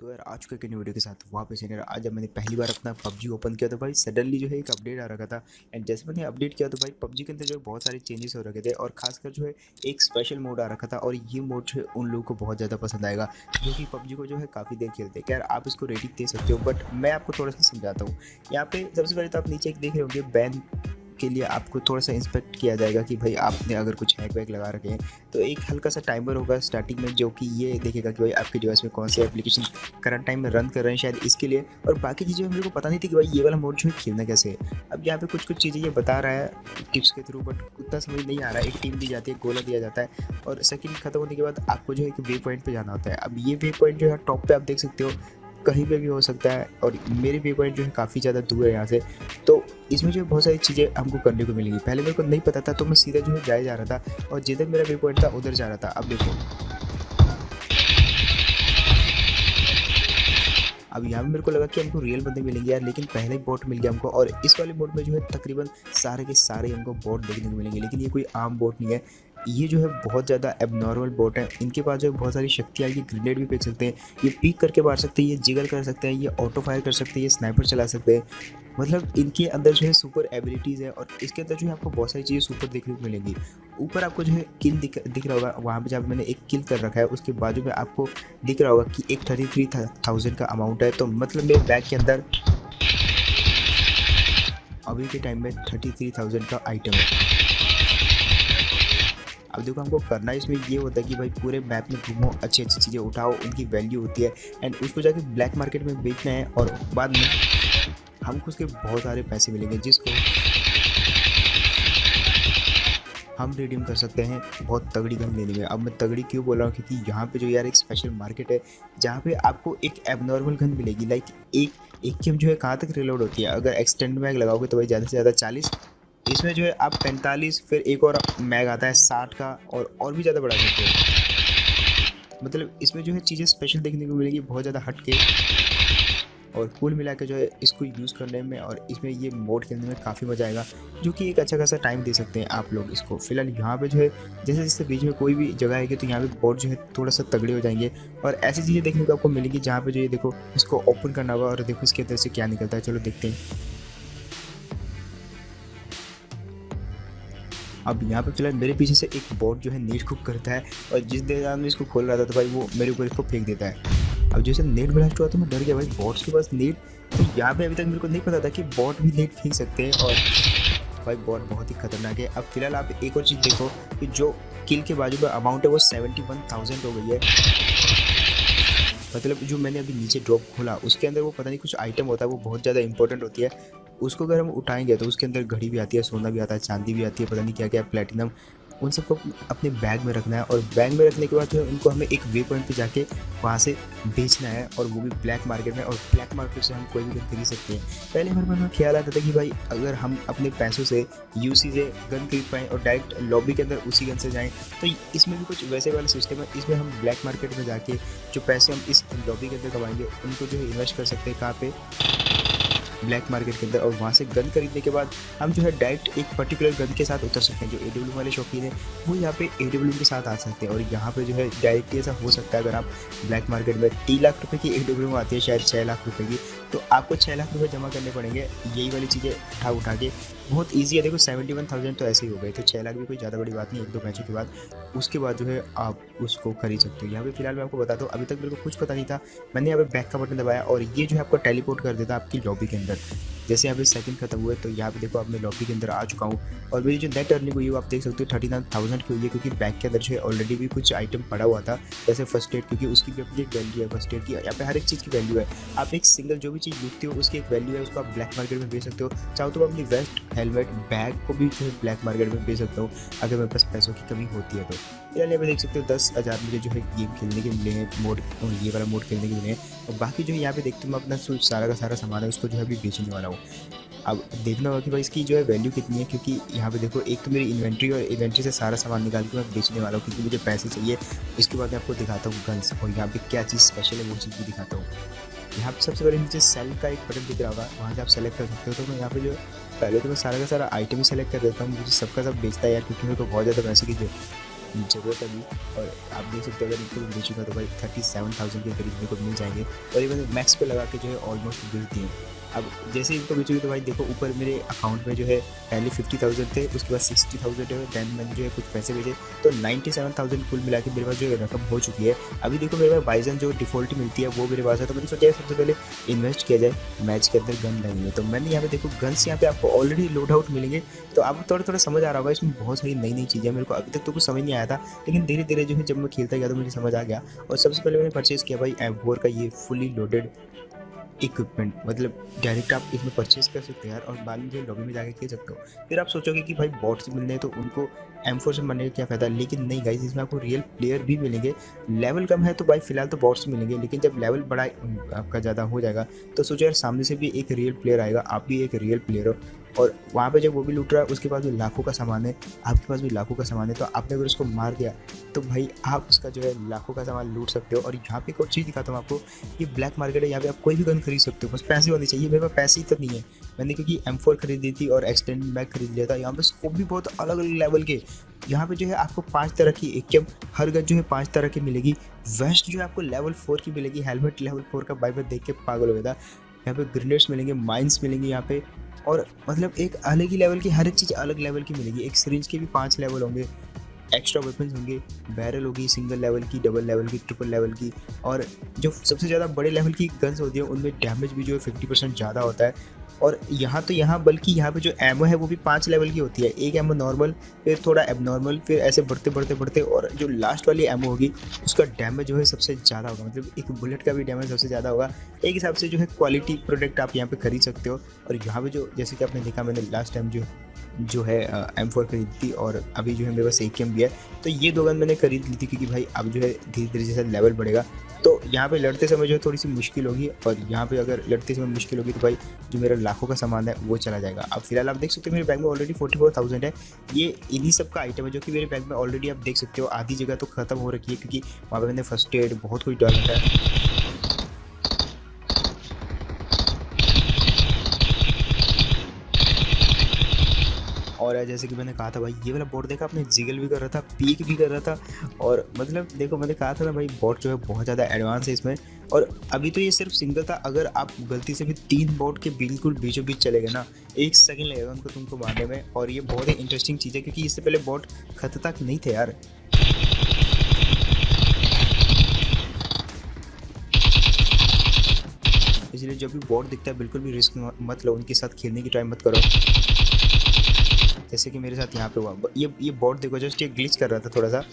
तो यार आज के वीडियो के साथ वापस यार आज जब मैंने पहली बार अपना पबजी ओपन किया तो भाई सडनली जो है एक अपडेट आ रखा था। एंड जैसे मैंने अपडेट किया तो भाई पबजी के अंदर जो है बहुत सारे चेंजेस हो रखे थे और खासकर जो है एक स्पेशल मोड आ रखा था और ये मोड जो है उन लोगों को बहुत ज़्यादा पसंद आएगा जो कि पबजी को जो है काफ़ी देर खेलते हैं। क्या यार आप इसको रेटिंग दे सकते हो, बट मैं आपको थोड़ा सा समझाता हूँ। यहाँ पे सबसे पहले तो आप नीचे एक देख रहे होंगे बैन के लिए आपको थोड़ा सा इंस्पेक्ट किया जाएगा कि भाई आपने अगर कुछ हैक वैक लगा रखे हैं तो एक हल्का सा टाइमर होगा स्टार्टिंग में जो कि ये देखेगा कि भाई आपके डिवाइस में कौन से एप्लीकेशन करंट टाइम में रन कर रहे हैं शायद इसके लिए। और बाकी चीज़ें मेरे को पता नहीं थी कि भाई ये वाला मोड जो है खेलना कैसे है। अब यहाँ पे कुछ कुछ चीज़ें ये बता रहा है टिप्स के थ्रू, बट उतना समझ नहीं आ रहा है। एक टीम दी जाती है, गोला दिया जाता है और सेकंड खत्म होने के बाद आपको जो है एक वे पॉइंट पे जाना होता है। अब ये वे पॉइंट जो है टॉप पे आप देख सकते हो, कहीं पे भी हो सकता है और मेरे व्यू पॉइंट जो है काफ़ी ज़्यादा दूर है यहाँ से। तो इसमें जो है बहुत सारी चीज़ें हमको करने को मिलेंगी। पहले मेरे को नहीं पता था तो मैं सीधा जो है जाए जा रहा था और जिधर मेरा व्यू पॉइंट था उधर जा रहा था। अब देखो, अब यहाँ पे मेरे को लगा कि हमको रियल बंदे मिलेंगे यार, लेकिन पहले ही बोट मिल गया हमको। और इस वाले बोट में जो है तकरीबन सारे के सारे हमको बोट देखने को मिलेंगे, लेकिन ये कोई आम बोट नहीं है। ये जो है बहुत ज़्यादा एबनॉर्मल बोट है। इनके पास जो है बहुत सारी शक्तियाँ, ये ग्रेनेड भी फेंक सकते हैं, ये पीक करके मार सकते हैं, ये जिगल कर सकते हैं, ये ऑटो फायर कर सकते हैं, ये स्नाइपर चला सकते हैं। मतलब इनके अंदर जो है सुपर एबिलिटीज़ है और इसके अंदर जो है आपको बहुत सारी चीज़ें सुपर देखने को मिलेंगी। ऊपर आपको जो है किल दिख रहा होगा, वहाँ पे जहाँ मैंने एक किल कर रखा है उसके बाजू में आपको दिख रहा होगा कि एक 33,000 का अमाउंट है। तो मतलब मेरे बैग के अंदर अभी के टाइम में 33,000 का आइटम है। अब देखो हमको करना इसमें ये होता है कि भाई पूरे मैप में घूमो, अच्छी अच्छी चीज़ें उठाओ, उनकी वैल्यू होती है एंड उसको जाके ब्लैक मार्केट में बेचना है और बाद में हमको उसके बहुत सारे पैसे मिलेंगे जिसको हम रिडीम कर सकते हैं बहुत तगड़ी गन लेने में। अब मैं तगड़ी क्यों बोल रहा हूँ, क्योंकि यहाँ पे जो यार एक स्पेशल मार्केट है जहाँ पे आपको एक एबनॉर्मल गन मिलेगी। लाइक एक गेम जो है कहाँ तक रिलोड होती है, अगर एक्सटेंड मैग लगाओगे तो भाई ज़्यादा से ज़्यादा 40, इसमें जो है आप 45, फिर एक और मैग आता है 60 का और भी ज़्यादा बढ़ा सकते हो। मतलब इसमें जो है चीज़ें स्पेशल देखने को मिलेगी बहुत ज़्यादा हट के और कुल मिला के जो है इसको यूज़ करने में और इसमें ये मोड खेलने में काफ़ी मज़ा आएगा, जो कि एक अच्छा खासा टाइम दे सकते हैं आप लोग इसको। फिलहाल यहाँ पे जो है जैसे जैसे बीच में कोई भी जगह आएगी तो यहाँ पे बोर्ड जो है थोड़ा सा तगड़े हो जाएंगे और ऐसी चीज़ें देखने को आपको मिलेंगी जहाँ पे जो ये देखो इसको ओपन करना होगा और देखो इसके अंदर से क्या निकलता है। चलो देखते हैं। अब यहाँ पे फिलहाल मेरे पीछे से एक बॉट जो है नेट कुक करता है और जिस देर में इसको खोल रहा था तो भाई वो मेरे ऊपर इसको फेंक देता है। अब जैसे नेट ब्लास्ट हुआ तो मैं डर गया भाई, बॉट्स के पास नेट। तो यहाँ पे अभी तक मेरे को नहीं पता था कि बॉट भी नेट फेंक सकते हैं और भाई बॉट बहुत ही खतरनाक है। अब फिलहाल आप एक और चीज़ देखो कि जो किल के बाजू में अमाउंट है वो 71,000 हो गई है। मतलब जो मैंने अभी नीचे ड्रॉप खोला उसके अंदर वो पता नहीं कुछ आइटम होता है, वो बहुत ज़्यादा इंपॉर्टेंट होती है। उसको अगर हम उठाएंगे तो उसके अंदर घड़ी भी आती है, सोना भी आता है, चांदी भी आती है, पता नहीं क्या क्या प्लेटिनम। उन सबको अपने बैग में रखना है और बैग में रखने के बाद जो है उनको हमें एक वे पॉइंट पे जाके वहाँ से बेचना है और वो भी ब्लैक मार्केट में। और ब्लैक मार्केट से हम कोई भी गन खरीद सकते हैं। पहले हमारे मन में ख्याल आता था कि भाई अगर हम अपने पैसों से यूसी से गन खरीद पाएँ और डायरेक्ट लॉबी के अंदर उसी गन से जाएँ, तो इसमें भी कुछ वैसे वाला सिस्टम है। इसमें हम ब्लैक मार्केट में जाके जो पैसे हम इस लॉबी के अंदर कमाएंगे उनको जो है इन्वेस्ट कर सकते हैं कहाँ पे, ब्लैक मार्केट के अंदर। और वहाँ से गन खरीदने के बाद हम जो है डायरेक्ट एक पर्टिकुलर गन के साथ उतर सकते हैं। जो AW वाले शौकीन हैं वो यहाँ पे AW के साथ आ सकते हैं और यहाँ पे जो है डायरेक्टली ऐसा हो सकता है अगर आप ब्लैक मार्केट में 3 लाख रुपए की AW आती है शायद 6 लाख रुपए की, तो आपको 6 लाख रुपए जमा करने पड़ेंगे यही वाली चीज़ें उठा के। बहुत ईजी है, देखो 71,000 तो ऐसे ही हो गए, तो 6 लाख भी कोई ज़्यादा बड़ी बात नहीं है एक दो मैचों के बाद। उसके बाद जो है आप उसको खरीद सकते हो। यहाँ पे फिलहाल मैं आपको बताता हूँ, अभी तक मेरे को कुछ पता नहीं था। मैंने यहाँ पे बैक का बटन दबाया और ये जो है आपको टेलीपोर्ट कर देता है आपकी लॉबी के अंदर। जैसे यहाँ पे सेकंड खत्म हुए तो यहाँ पे देखो अब मैं लॉबी के अंदर आ चुका हूँ और मेरी जो नेट अर्निंग हुई है वो आप देख सकते हो 39,000 की हुई है, क्योंकि बैग के अंदर जो है ऑलरेडी भी कुछ आइटम पड़ा हुआ था जैसे फर्स्ट एड, क्योंकि उसकी भी अपनी एक वैल्यू है। फर्स्ट एड की यहाँ पे हर एक चीज़ की वैल्यू है। आप एक सिंगल जो भी चीज़ लूटते हो उसकी एक वैल्यू है, उसको आप ब्लैक मार्केट में बेच सकते हो। चाहो तो अपनी वेस्ट हेलमेट बैग को भी जो है ब्लैक मार्केट में बेच सकता हूँ अगर मेरे पास पैसों की कमी होती है तो। यार यहाँ पे देख सकते हो 10,000 मुझे जो है गेम खेलने के मिले हैं, मोड ये वाला मोड खेलने के मिले हैं। और बाकी जो है यहाँ पे देखते मैं अपना सारा का सारा सामान है उसको जो है अभी बेचने वाला हूँ। अब देखना होगा कि भाई इसकी जो है वैल्यू कितनी है, क्योंकि यहाँ पे देखो एक तो मेरी इन्वेंट्री और इन्वेंट्री से सारा सामान निकाल के मैं बेचने वाला हूँ क्योंकि मुझे पैसे चाहिए। इसके बाद मैं आपको दिखाता हूँ गन्स और यहाँ पे क्या चीज़ स्पेशल है वो चीज़ भी दिखाता हूँ। यहाँ पे सबसे पहले नीचे सेल का एक बटन दिख रहा होगा, वहाँ से आप सेलेक्ट कर सकते हो। तो मैं यहाँ पे जो पहले तो मैं सारा का सारा आइटम ही सेलेक्ट कर देता हूँ, मुझे सबका सब बेचता है यार क्योंकि मेरे को बहुत ज़्यादा पैसे की ज़रूरत है अभी। और आप देख सकते हो अगर इनको बेचूँगा तो भाई 37,000 के करीब मेरे को मिल जाएंगे, और ये मैंने मैक्स पे लगा के जो है ऑलमोस्ट बेच दिए। अब जैसे इनको बेचूँगी तो भाई देखो ऊपर मेरे अकाउंट में जो है पहले 50,000 थे, उसके बाद 60,000 है, देन मैंने जो है कुछ पैसे भेजे, तो 97,000 कुल मिला के मेरे पास जो है रकम हो चुकी है। अभी देखो मेरे पास बाइजन जो डिफ़ॉल्ट मिलती है वो मेरे पास है, तो मैंने सोचा है सबसे पहले इन्वेस्ट किया जाए मैच के अंदर गन लगेंगे। तो मैंने यहाँ पे देखो गन्स यहाँ पे आपको ऑलरेडी लोड आउट मिलेंगे, तो आपको थोड़ा थोड़ा समझ आ रहा होगा इसमें बहुत सारी नई नई चीज़ें। मेरे को अभी तक तो कुछ समझ नहीं आया था, लेकिन धीरे धीरे जो है जब मैं खेलता गया तो मुझे समझ आ गया। और सबसे पहले मैंने परचेज़ किया भाई M4 का ये फुली लोडेड इक्विपमेंट, मतलब डायरेक्ट आप इसमें परचेज कर सकते हैं यार, और बाद में जो लॉबी में जाके खेल सकते हो। फिर आप सोचोगे कि भाई बॉट्स मिलने हैं तो उनको M4 से मरने का क्या फ़ायदा, लेकिन नहीं गाइस, इसमें आपको रियल प्लेयर भी मिलेंगे। लेवल कम है तो भाई फिलहाल तो बॉट्स मिलेंगे, लेकिन जब लेवल बड़ा आपका ज़्यादा हो जाएगा तो सोचो यार सामने से भी एक रियल प्लेयर आएगा, आप भी एक रियल प्लेयर हो, और वहाँ पे जब वो भी लूट रहा है उसके पास भी लाखों का सामान है, आपके पास भी लाखों का सामान है, तो आपने अगर उसको मार दिया तो भाई आप उसका जो है लाखों का सामान लूट सकते हो। और यहाँ पे एक और चीज़ दिखाता हूँ आपको, ये ब्लैक मार्केट है, यहाँ पे आप कोई भी गन खरीद सकते हो, बस पैसे होने चाहिए। मेरे पास पैसे ही तो नहीं है, मैंने क्योंकि M4 खरीदी थी और एक्सटेंडेड बैग खरीद लिया था। यहाँ पे स्कोप भी बहुत अलग अलग लेवल के, यहाँ पे जो है आपको 5 तरह की एक हर गन जो है 5 तरह की मिलेगी। वेस्ट जो है आपको लेवल 4 की मिलेगी, हेलमेट लेवल 4 का, भाई मैं देख के पागल हो गया था। यहाँ पे ग्रेनेड्स मिलेंगे, माइंस मिलेंगे यहाँ पे, और मतलब एक अलग ही लेवल की हर एक चीज़ अलग लेवल की मिलेगी। एक सिरिंज के भी 5 लेवल होंगे, एक्स्ट्रा वेपन्स होंगे, बैरल होगी सिंगल लेवल की, डबल लेवल की, ट्रिपल लेवल की, और जो सबसे ज़्यादा बड़े लेवल की गन्स होती है उनमें डैमेज भी जो है 50% ज़्यादा होता है। और यहाँ तो यहाँ बल्कि यहाँ पे जो एमओ है वो भी 5 लेवल की होती है। एक एमओ नॉर्मल, फिर थोड़ा एबनॉर्मल, फिर ऐसे बढ़ते बढ़ते बढ़ते, और जो लास्ट वाली एमओ होगी उसका डैमेज जो है सबसे ज़्यादा होगा, मतलब एक बुलेट का भी डैमेज सबसे ज़्यादा होगा। एक हिसाब से जो है क्वालिटी प्रोडक्ट आप यहाँ पे खरीद सकते हो। और यहाँ पे जो जैसे कि आपने देखा, मैंने लास्ट टाइम जो है M4 खरीदी थी, और अभी जो है मेरे पास AKM भी है। तो ये 2 गन मैंने खरीद ली थी क्योंकि भाई अब जो है धीरे धीरे जैसे लेवल बढ़ेगा तो यहाँ पे लड़ते समय जो है थोड़ी सी मुश्किल होगी, और यहाँ पे अगर लड़ते समय मुश्किल होगी तो भाई जो मेरा लाखों का सामान है वो चला जाएगा। अब फिलहाल आप देख सकते हो मेरे बैग में ऑलरेडी 44,000 है। ये इन्हीं सब का आइटम है जो कि मेरे बैग में ऑलरेडी आप देख सकते हो। आधी जगह तो ख़त्म हो रखी है क्योंकि वहाँ पर मैंने फर्स्ट एड बहुत कुछ डाल रखा है। और जैसे कि मैंने कहा था भाई, ये वाला बॉट देखा आपने, जिगल भी कर रहा था, पीक भी कर रहा था, और मतलब देखो मैंने कहा था ना भाई बॉट जो है बहुत ज़्यादा एडवांस है इसमें। और अभी तो ये सिर्फ सिंगल था, अगर आप गलती से भी 3 बॉट के बिल्कुल बीचों बीच चले गए ना, 1 सेकंड लगेगा उनको तुमको मारने में। और ये बहुत ही इंटरेस्टिंग चीज़ है क्योंकि इससे पहले बॉट खतरनाक नहीं थे यार। इसलिए जब भी बॉट दिखता है बिल्कुल भी रिस्क मत लो, उनके साथ खेलने की ट्राई मत करो, जैसे कि मेरे साथ यहाँ पे हुआ। ये बॉट देखो, जस्ट ये ग्लिच कर रहा था थोड़ा सा।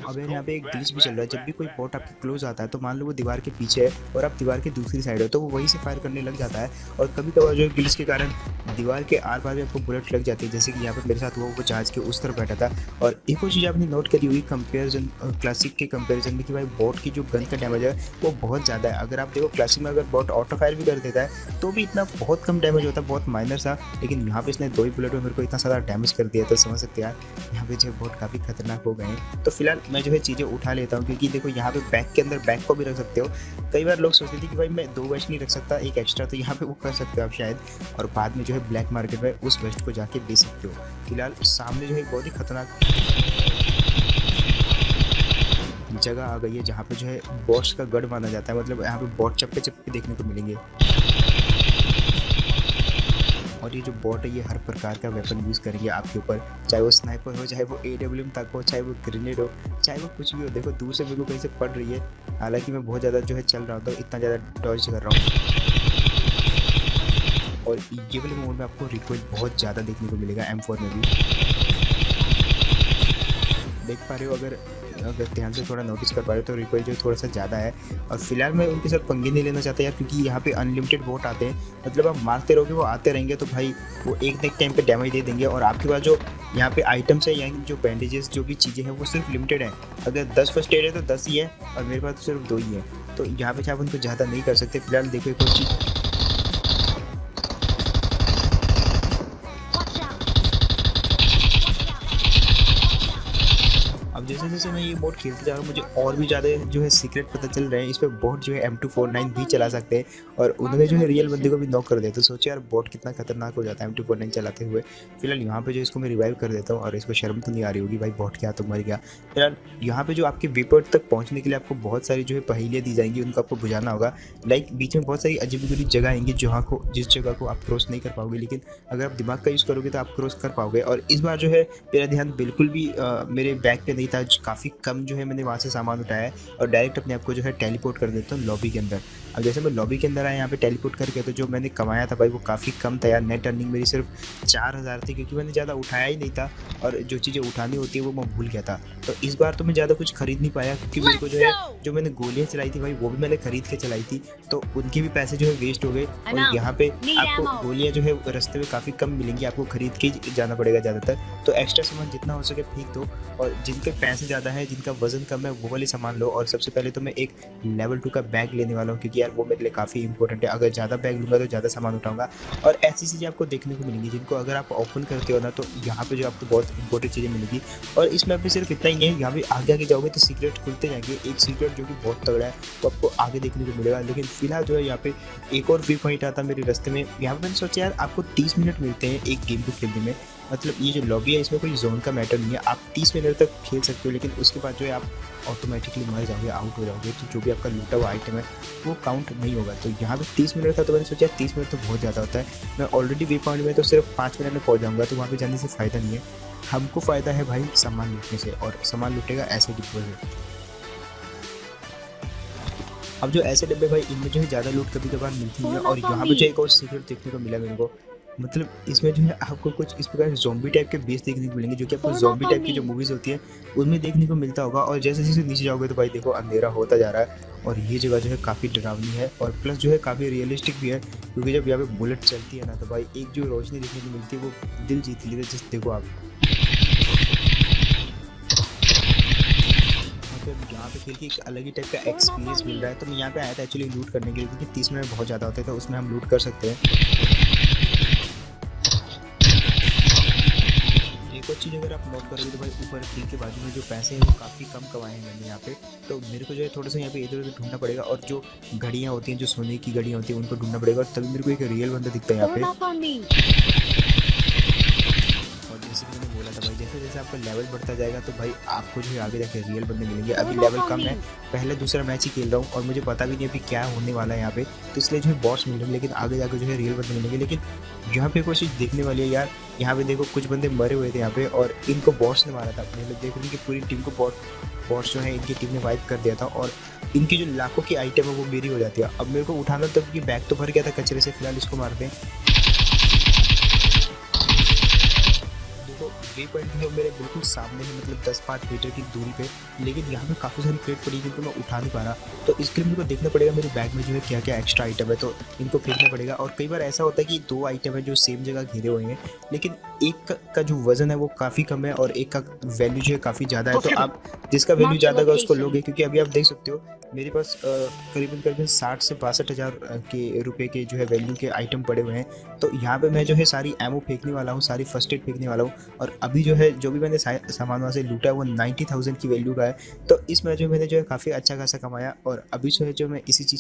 अब यार यहाँ पे एक ग्लिच भी चल रहा है, जब भी कोई बॉट आपके क्लोज आता है तो मान लो वो दीवार के पीछे है और आप दीवार के दूसरी साइड हो तो वो वहीं से फायर करने लग जाता है। और कभी कभार जो है ग्लिच के कारण दीवार के आर पार भी आपको बुलेट लग जाती है, जैसे कि यहाँ पे मेरे साथ वो जहाज के उस तरफ बैठा था। और एक और चीज़ आपने नोट करी हुई कंपेरिजन क्लासिक के कंपेरिजन में कि भाई बॉट की जो गन का डैमेज है वो बहुत ज़्यादा है। अगर आप देखो क्लासिक में अगर बॉट ऑटो फायर भी कर देता है तो भी इतना बहुत कम डैमेज होता है, बहुत माइनर सा, लेकिन यहाँ पे इसने 2 ही बुलेट में मेरे को इतना सारा डैमेज कर दिया, तो समझ सकते हैं यार यहाँ पे जो बॉट काफ़ी खतरनाक हो गए हैं। तो फिलहाल मैं जो है चीज़ें उठा लेता हूँ क्योंकि देखो यहाँ पे बैग के अंदर बैग को भी रख सकते हो। कई बार लोग सोचते थे कि भाई मैं 2 वेस्ट नहीं रख सकता, एक एक्स्ट्रा, तो यहाँ पे वो कर सकते हो आप शायद, और बाद में जो है ब्लैक मार्केट में उस वेस्ट को जाके बेच सकते हो। फिलहाल सामने जो है बहुत ही खतरनाक जगह आ गई है जहाँ पे जो है बॉट्स का गढ़ माना जाता है, मतलब यहाँ पे बॉट चप्पे चप्पे देखने को मिलेंगे। और ये जो बॉट है ये हर प्रकार का वेपन यूज़ करेंगे आपके ऊपर, चाहे वो स्नाइपर हो, चाहे वो AWM तक हो, चाहे वो ग्रेनेड हो, चाहे वो कुछ भी हो। देखो दूर से मेरे को कहीं से पड़ रही है, हालांकि मैं बहुत ज़्यादा जो है चल रहा हूँ तो इतना ज़्यादा डॉज कर रहा हूँ। और ये वाले मोड में आपको रिकॉइल बहुत ज़्यादा देखने को मिलेगा M4 में भी, देख पा रहे हो। अगर ध्यान से थोड़ा नोटिस कर पा रहे हो तो रिकॉइल जो थोड़ा सा ज़्यादा है। और फिलहाल मैं उनके साथ पंगे नहीं लेना चाहता यार, क्योंकि यहाँ पे अनलिमिटेड बॉट आते हैं, मतलब आप मारते रहोगे वो आते रहेंगे, तो भाई वो एक न एक टाइम पे डैमेज दे देंगे। और आपके पास जो यहाँ पे आइटम्स है, यानी जो बैंडेजेस जो भी चीज़ें हैं वो सिर्फ लिमिटेड है। अगर 10 फर्स्ट एड है तो 10 ही है, और मेरे पास तो सिर्फ 2 ही है, तो यहाँ पे आप उनको ज़्यादा नहीं कर सकते। फिलहाल देखो एक और चीज़, अब जैसे-जैसे मैं ये मोड खेलते जा रहा हूँ, मुझे और भी ज़्यादा जो है सीक्रेट पता चल रहे हैं। इस पे बॉट जो है M249 भी चला सकते हैं और उन्होंने जो है रियल बंदे को भी नॉक कर दिया। तो सोचो यार बॉट कितना खतरनाक हो जाता है M249 चलाते हुए। फिलहाल यहाँ पे जो इसको मैं रिवाइव कर देता हूँ और इसको शर्म तो नहीं आ रही होगी भाई बॉट क्या तुम मर गया। फिलहाल यहाँ पे जो आपके वे पॉइंट तक पहुँचने के लिए आपको बहुत सारी जो है पहेलियाँ दी जाएँगी, उनको आपको बुझाना होगा। लाइक बीच में बहुत सारी अजीब-गरीब जगह आएँगी जहाँ को जिस जगह को आप क्रॉस नहीं कर पाओगे, लेकिन अगर आप दिमाग का यूज़ करोगे तो आप क्रॉस कर पाओगे। और इस बार जो है मेरा ध्यान बिल्कुल भी मेरे बैग पे नहीं था, काफ़ी कम जो है मैंने वहाँ से सामान उठाया है और डायरेक्ट अपने आप को जो है टेलीपोर्ट कर देता हूँ लॉबी के अंदर। अब जैसे मैं लॉबी के अंदर आया यहाँ पे टेलीपोर्ट करके, तो जो मैंने कमाया था भाई वो काफ़ी कम था यार। नेट अर्निंग मेरी सिर्फ 4000 थी, क्योंकि मैंने ज़्यादा उठाया ही नहीं था और जो चीज़ें उठानी होती है वो मैं भूल गया था। तो इस बार तो मैं ज़्यादा कुछ खरीद नहीं पाया, क्योंकि मेरे को जो है जो मैंने गोलियाँ चलाई थी भाई वो भी मैंने खरीद के चलाई थी, तो उनके भी पैसे जो है वेस्ट हो गए। और यहाँ पे आपको गोलियाँ जो है रास्ते में काफ़ी कम मिलेंगी, आपको खरीद के ही जाना पड़ेगा ज़्यादातर। तो एक्स्ट्रा सामान जितना हो सके फेंक दो और जिनके पैसे ज़्यादा है, जिनका वजन कम है, वो वाले सामान लो। और सबसे पहले तो मैं एक लेवल 2 का बैग लेने वाला हूँ, क्योंकि यार वो मेरे लिए काफ़ी इंपॉर्टेंट है। अगर ज़्यादा बैग लूँगा तो ज़्यादा सामान उठाऊँगा और ऐसी चीज़ें आपको देखने को मिलेंगी जिनको अगर आप ओपन करते हो ना, तो यहाँ पे जो आपको बहुत इंपॉर्टेंट चीज़ें मिलेंगी। और इस मैप में सिर्फ इतना ही नहीं है, यहाँ पे आगे आगे जाओगे तो सीक्रेट खुलते जाएंगे। एक सीक्रेट जो कि बहुत तगड़ा है वो आपको आगे देखने को मिलेगा। लेकिन फिलहाल जो है यहाँ पे एक और व्यू पॉइंट आता है मेरे रास्ते में। यहाँ पे मैंने सोचा यार आपको 30 मिनट मिलते हैं एक गेम को खेलने में। मतलब ये जो लॉबी है इसमें कोई जोन का मैटर नहीं है, आप 30 मिनट तक खेल सकते हो, लेकिन उसके बाद जो है आप ऑटोमेटिकली मर जाओगे, आउट हो जाओगे। तो जो भी आपका लूटा हुआ आइटम है वो काउंट नहीं होगा। तो यहाँ पे 30 मिनट था, तो मैंने सोचा 30 मिनट तो बहुत ज़्यादा होता है। मैं ऑलरेडी वे पॉइंट में तो सिर्फ 5 मिनट में पहुँच जाऊँगा, तो वहाँ पे जाने से फ़ायदा नहीं है। हमको फ़ायदा है भाई सामान लूटने से, और सामान लूटेगा ऐसे डिब्बे से। अब जो ऐसे डब्बे भाई इनमें जो है ज़्यादा लूट कभी कभार मिलती है। और यहाँ पे जो एक और सीक्रेट देखने को मिला मेरे को, मतलब इसमें जो है आपको कुछ इस प्रकार ज़ॉम्बी टाइप के बेस देखने को मिलेंगे, जो कि आपको ज़ॉम्बी टाइप की जो मूवीज़ होती है उनमें देखने को मिलता होगा। और जैसे जैसे नीचे जाओगे तो भाई देखो अंधेरा होता जा रहा है और ये जगह जो है काफ़ी डरावनी है और प्लस जो है काफ़ी रियलिस्टिक भी है, क्योंकि जब यहाँ पे बुलेट चलती है ना तो भाई एक जो रोशनी देखने को मिलती है वो दिल जीत लेती है। जिस देखो आप मतलब यहाँ पे खेल के एक अलग ही टाइप का एक्सपीरियंस मिल रहा है। तो मैं यहाँ पे आया था एक्चुअली लूट करने के लिए, क्योंकि 30 मिनट बहुत ज़्यादा होते हैं, तो उसमें हम लूट कर सकते हैं। एक और चीज़ अगर आप नोट करोगे तो भाई ऊपर ट्री के बाजू में जो पैसे हैं वो काफ़ी कम कमाए हैं मैंने यहाँ पे। तो मेरे को जो है थोड़ा सा यहाँ पे इधर उधर ढूंढना पड़ेगा, और जो घड़ियाँ होती हैं, जो सोने की घड़ियाँ होती हैं, उनको ढूंढना पड़ेगा, और तभी मेरे को एक रियल बंदा दिखता है यहाँ पे। और जैसे कि मैंने बोला था भाई, जैसे जैसे आपका लेवल बढ़ता जाएगा तो भाई आपको जो है आगे जाके रियल बंदे मिलेंगे। अभी लेवल कम है, पहले दूसरा मैच ही खेल रहा हूँ और मुझे पता भी नहीं अभी क्या होने वाला है यहाँ पे, तो इसलिए जो है बॉस मिल रहे हैं, लेकिन आगे जाकर जो है रियल बंदे मिलेंगे। लेकिन यहाँ पे कोई चीज़ देखने वाली है यार, यहाँ पे देखो कुछ बंदे मरे हुए थे यहाँ पे और इनको बॉस ने मारा था। अपने लोग देख रहे हैं कि पूरी टीम को बॉस जो है इनकी टीम ने वाइप कर दिया था, और इनकी जो लाखों की आइटम है वो मेरी हो जाती है। अब मेरे को उठाना, तब कि बैग तो भर गया था कचरे से। फिलहाल इसको मारते हैं। देखो वे पॉइंट है मेरे बिल्कुल सामने है, मतलब 10-5 मीटर की दूरी पे, लेकिन यहाँ पे काफ़ी सारी क्रेट पड़ी है जिनको मैं उठा नहीं पा रहा। तो इसके लिए मेरे को देखना पड़ेगा मेरे बैग में जो है क्या क्या एक्स्ट्रा आइटम है, तो इनको फेंकना पड़ेगा। और कई बार ऐसा होता है कि 2 आइटम है जो सेम जगह घिरे हुए हैं, लेकिन एक का जो वजन है वो काफ़ी कम है और एक का वैल्यू जो है काफ़ी ज़्यादा है। तो आप जिसका वैल्यू ज़्यादा होगा उसको लोगे, क्योंकि अभी आप देख सकते हो मेरे पास करीबन करीबन 60 से 62 हज़ार के रुपए के जो है वैल्यू के आइटम पड़े हुए हैं। तो यहाँ पे मैं जो है सारी एमओ फेंकने वाला हूँ, सारी फर्स्ट एड फेंकने वाला हूँ। और अभी जो है जो भी मैंने सामान वहाँ से लूटा है वो 90,000 की वैल्यू का है। तो इस मैच में मैंने जो है काफ़ी अच्छा खासा कमाया, और अभी जो है जो मैं इसी चीज़